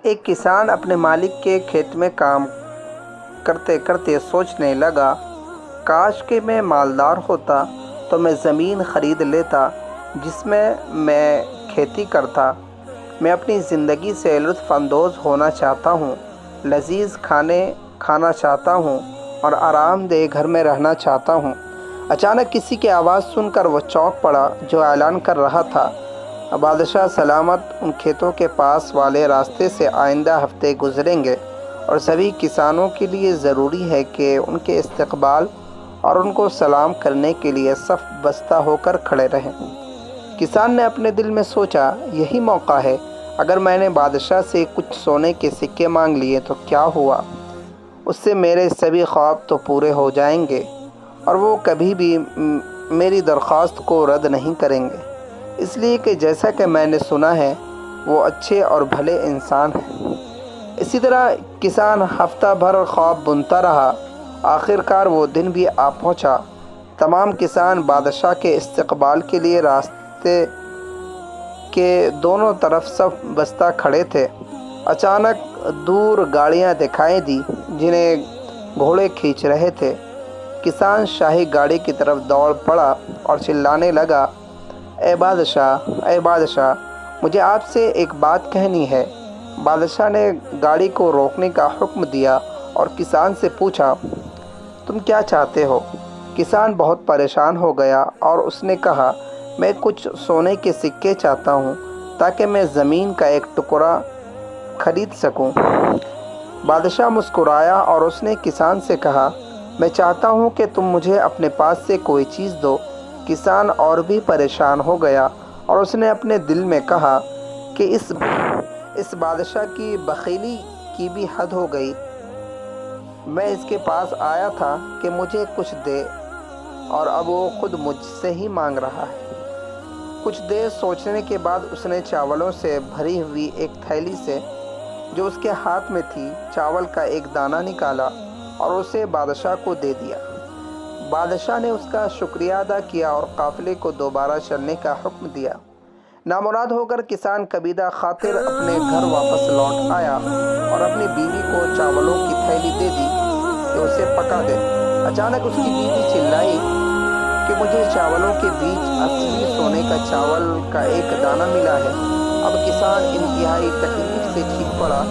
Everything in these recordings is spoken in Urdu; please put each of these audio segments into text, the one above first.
ایک کسان اپنے مالک کے کھیت میں کام کرتے کرتے سوچنے لگا، کاش کہ میں مالدار ہوتا تو میں زمین خرید لیتا جس میں کھیتی کرتا۔ میں اپنی زندگی سے لطف اندوز ہونا چاہتا ہوں، لذیذ کھانے کھانا چاہتا ہوں اور آرام دہ گھر میں رہنا چاہتا ہوں۔ اچانک کسی کی آواز سن کر وہ چونک پڑا جو اعلان کر رہا تھا، بادشاہ سلامت ان کھیتوں کے پاس والے راستے سے آئندہ ہفتے گزریں گے اور سبھی کسانوں کے لیے ضروری ہے کہ ان کے استقبال اور ان کو سلام کرنے کے لیے صف بستہ ہو کر کھڑے رہیں۔ کسان نے اپنے دل میں سوچا، یہی موقع ہے، اگر میں نے بادشاہ سے کچھ سونے کے سکے مانگ لیے تو کیا ہوا؟ اس سے میرے سبھی خواب تو پورے ہو جائیں گے اور وہ کبھی بھی میری درخواست کو رد نہیں کریں گے، اس لیے کہ جیسا کہ میں نے سنا ہے وہ اچھے اور بھلے انسان ہیں۔ اسی طرح کسان ہفتہ بھر خواب بنتا رہا۔ آخر کار وہ دن بھی آ پہنچا۔ تمام کسان بادشاہ کے استقبال کے لیے راستے کے دونوں طرف صف بستہ کھڑے تھے۔ اچانک دور گاڑیاں دکھائی دی جنہیں گھوڑے کھینچ رہے تھے۔ کسان شاہی گاڑی کی طرف دوڑ پڑا اور چلانے لگا، اے بادشاہ، اے بادشاہ، مجھے آپ سے ایک بات کہنی ہے۔ بادشاہ نے گاڑی کو روکنے کا حکم دیا اور کسان سے پوچھا، تم کیا چاہتے ہو؟ کسان بہت پریشان ہو گیا اور اس نے کہا، میں کچھ سونے کے سکے چاہتا ہوں تاکہ میں زمین کا ایک ٹکڑا خرید سکوں۔ بادشاہ مسکرایا اور اس نے کسان سے کہا، میں چاہتا ہوں کہ تم مجھے اپنے پاس سے کوئی چیز دو۔ کسان اور بھی پریشان ہو گیا اور اس نے اپنے دل میں کہا کہ اس بادشاہ کی بخیلی کی بھی حد ہو گئی۔ میں اس کے پاس آیا تھا کہ مجھے کچھ دے اور اب وہ خود مجھ سے ہی مانگ رہا ہے۔ کچھ دیر سوچنے کے بعد اس نے چاولوں سے بھری ہوئی ایک تھیلی سے جو اس کے ہاتھ میں تھی چاول کا ایک دانہ نکالا اور اسے بادشاہ کو دے دیا۔ بادشاہ نے اس کا شکریہ ادا کیا اور قافلے کو دوبارہ چلنے کا حکم دیا۔ نامراد ہو کر کسان کبیدہ خاطر اپنے گھر واپس لوٹ آیا اور اپنی بیوی کو چاولوں کی تھیلی دے دی کہ اسے پکا دے۔ اچانک اس کی بیوی چلائی کہ مجھے چاولوں کے بیچ اصلی سونے کا چاول کا ایک دانہ ملا ہے۔ اب کسان انتہائی تکلیف سے چیخ پڑا،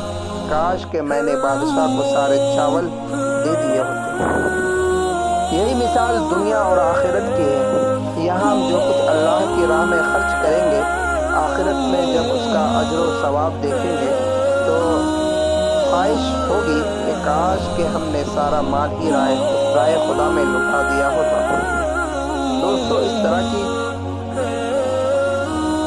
کاش کہ میں نے بادشاہ کو سارے چاول دے دیے ہوتے۔ یہی مثال دنیا اور آخرت کی ہے۔ یہاں ہم جو کچھ اللہ کی راہ میں خرچ کریں گے، آخرت میں جب اس کا اجر و ثواب دیکھیں گے تو خواہش ہوگی کہ کاش کہ ہم نے سارا مال ہی راہ خدا میں لٹا دیا ہوتا۔ دوستو، اس طرح کی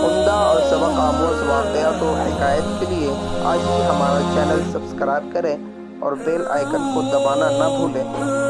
عمدہ اور سبق آموز واقعات و حکایت کے لیے آج ہی ہمارا چینل سبسکرائب کریں اور بیل آئیکن کو دبانا نہ بھولیں۔